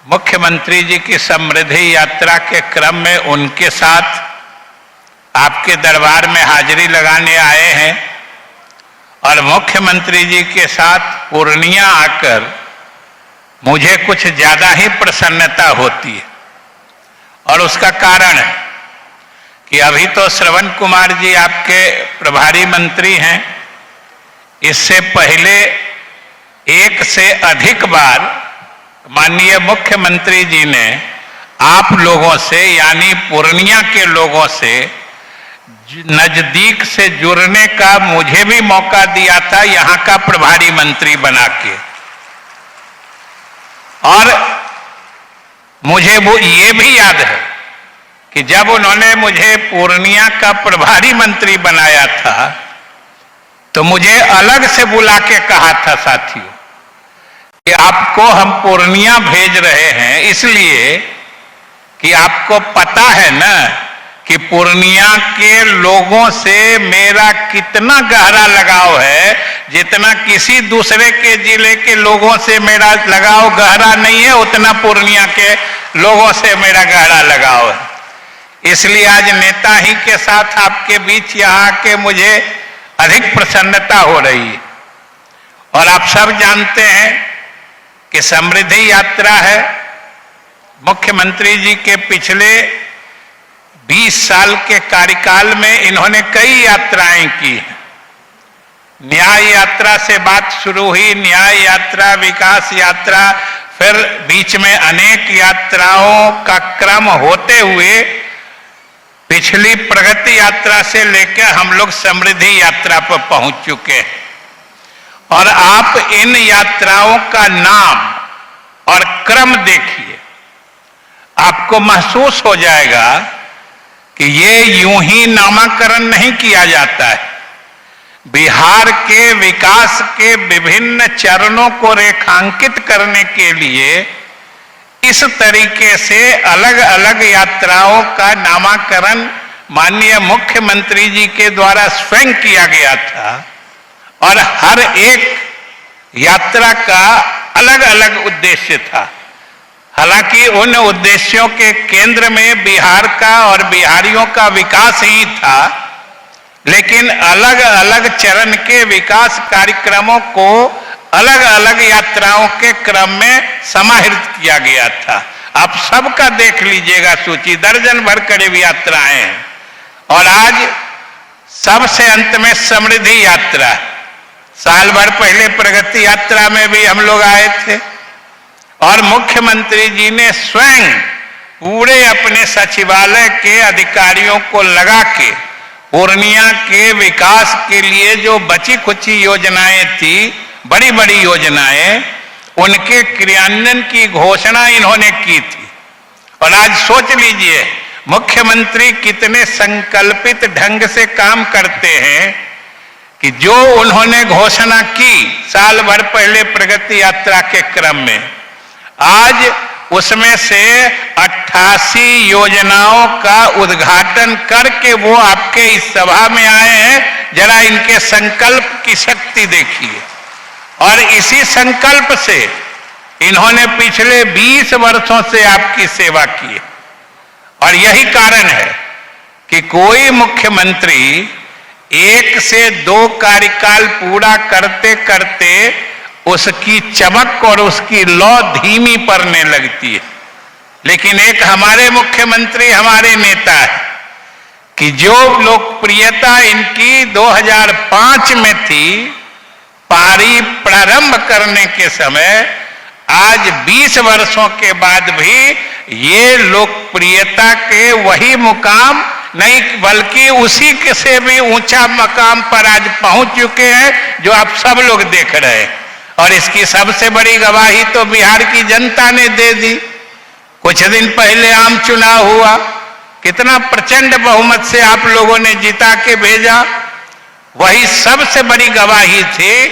मुख्यमंत्री जी की समृद्धि यात्रा के क्रम में उनके साथ आपके दरबार में हाजिरी लगाने आए हैं और मुख्यमंत्री जी के साथ पूर्णिया आकर मुझे कुछ ज्यादा ही प्रसन्नता होती है। और उसका कारण है कि अभी तो श्रवण कुमार जी आपके प्रभारी मंत्री हैं, इससे पहले एक से अधिक बार माननीय मुख्यमंत्री जी ने आप लोगों से यानी पूर्णिया के लोगों से नजदीक से जुड़ने का मुझे भी मौका दिया था यहां का प्रभारी मंत्री बना के। और मुझे वो ये भी याद है कि जब उन्होंने मुझे पूर्णिया का प्रभारी मंत्री बनाया था तो मुझे अलग से बुला के कहा था साथियों कि आपको हम पूर्णिया भेज रहे हैं इसलिए कि आपको पता है ना कि पूर्णिया के लोगों से मेरा कितना गहरा लगाव है, जितना किसी दूसरे के जिले के लोगों से मेरा लगाव गहरा नहीं है उतना पूर्णिया के लोगों से मेरा गहरा लगाव है। इसलिए आज नेता ही के साथ आपके बीच यहाँ के मुझे अधिक प्रसन्नता हो रही है। और आप सब जानते हैं कि समृद्धि यात्रा है। मुख्यमंत्री जी के पिछले 20 साल के कार्यकाल में इन्होंने कई यात्राएं की हैं। न्याय यात्रा से बात शुरू हुई, न्याय यात्रा, विकास यात्रा, फिर बीच में अनेक यात्राओं का क्रम होते हुए पिछली प्रगति यात्रा से लेकर हम लोग समृद्धि यात्रा पर पहुंच चुके हैं। और आप इन यात्राओं का नाम और क्रम देखिए, आपको महसूस हो जाएगा कि ये यूं ही नामकरण नहीं किया जाता है। बिहार के विकास के विभिन्न चरणों को रेखांकित करने के लिए इस तरीके से अलग अलग यात्राओं का नामकरण माननीय मुख्यमंत्री जी के द्वारा स्वयं किया गया था। और हर एक यात्रा का अलग अलग उद्देश्य था। हालांकि उन उद्देश्यों के केंद्र में बिहार का और बिहारियों का विकास ही था, लेकिन अलग अलग चरण के विकास कार्यक्रमों को अलग अलग यात्राओं के क्रम में समाहित किया गया था। आप सबका देख लीजिएगा सूची, दर्जन भर करीब यात्राएं हैं। और आज सबसे अंत में समृद्धि यात्रा। साल भर पहले प्रगति यात्रा में भी हम लोग आए थे और मुख्यमंत्री जी ने स्वयं पूरे अपने सचिवालय के अधिकारियों को लगा के पूर्णिया के विकास के लिए जो बची खुची योजनाएं थी, बड़ी बड़ी योजनाएं, उनके क्रियान्वयन की घोषणा इन्होंने की थी। और आज सोच लीजिए मुख्यमंत्री कितने संकल्पित ढंग से काम करते हैं कि जो उन्होंने घोषणा की साल भर पहले प्रगति यात्रा के क्रम में, आज उसमें से 88 योजनाओं का उद्घाटन करके वो आपके इस सभा में आए हैं। जरा इनके संकल्प की शक्ति देखिए। और इसी संकल्प से इन्होंने पिछले 20 वर्षों से आपकी सेवा की है। और यही कारण है कि कोई मुख्यमंत्री 1 से 2 कार्यकाल पूरा करते करते उसकी चमक और उसकी लौ धीमी पड़ने लगती है। लेकिन एक हमारे मुख्यमंत्री, हमारे नेता है कि जो लोकप्रियता इनकी 2005 में थी, पारी प्रारंभ करने के समय, आज 20 वर्षों के बाद भी ये लोकप्रियता के वही मुकाम नहीं बल्कि उसी के से भी ऊंचा मकाम पर आज पहुंच चुके हैं जो आप सब लोग देख रहे हैं। और इसकी सबसे बड़ी गवाही तो बिहार की जनता ने दे दी। कुछ दिन पहले आम चुनाव हुआ, कितना प्रचंड बहुमत से आप लोगों ने जिता के भेजा। वही सबसे बड़ी गवाही थी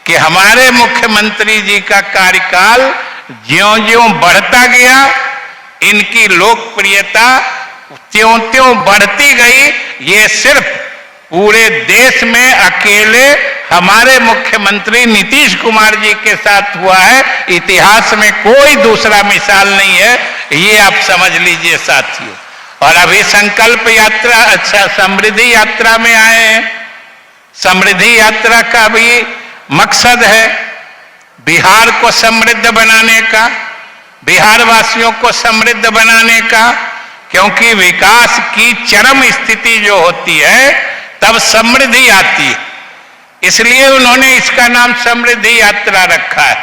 कि हमारे मुख्यमंत्री जी का कार्यकाल ज्यों-ज्यों बढ़ता गया, इनकी लोकप्रियता त्यों-त्यों बढ़ती गई। ये सिर्फ पूरे देश में अकेले हमारे मुख्यमंत्री नीतीश कुमार जी के साथ हुआ है। इतिहास में कोई दूसरा मिसाल नहीं है, ये आप समझ लीजिए साथियों। और अभी संकल्प यात्रा, अच्छा समृद्धि यात्रा में आए हैं। समृद्धि यात्रा का भी मकसद है बिहार को समृद्ध बनाने का, बिहार वासियों को समृद्ध बनाने का, क्योंकि विकास की चरम स्थिति जो होती है तब समृद्धि आती है। इसलिए उन्होंने इसका नाम समृद्धि यात्रा रखा है।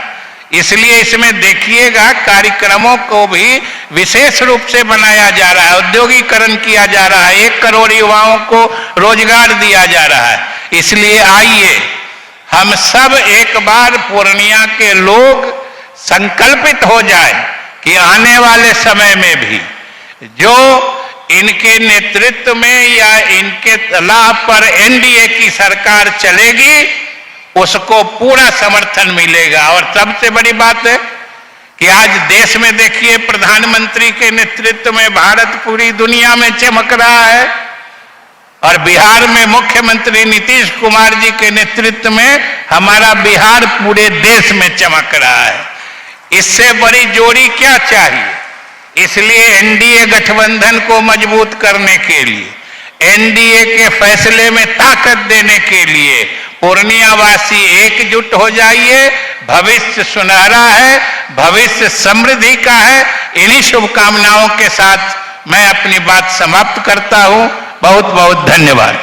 इसलिए इसमें देखिएगा कार्यक्रमों को भी विशेष रूप से बनाया जा रहा है, औद्योगिकरण किया जा रहा है, 1 करोड़ युवाओं को रोजगार दिया जा रहा है। इसलिए आइए हम सब एक बार पूर्णिया के लोग संकल्पित हो जाए कि आने वाले समय में भी जो इनके नेतृत्व में या इनके सलाह पर एनडीए की सरकार चलेगी उसको पूरा समर्थन मिलेगा। और सबसे बड़ी बात है कि आज देश में देखिए प्रधानमंत्री के नेतृत्व में भारत पूरी दुनिया में चमक रहा है और बिहार में मुख्यमंत्री नीतीश कुमार जी के नेतृत्व में हमारा बिहार पूरे देश में चमक रहा है। इससे बड़ी जोड़ी क्या चाहिए? इसलिए एनडीए गठबंधन को मजबूत करने के लिए, एनडीए के फैसले में ताकत देने के लिए पूर्णिया वासी एकजुट हो जाइए। भविष्य सुनहरा है, भविष्य समृद्धि का है। इन्हीं शुभकामनाओं के साथ मैं अपनी बात समाप्त करता हूं। बहुत बहुत धन्यवाद।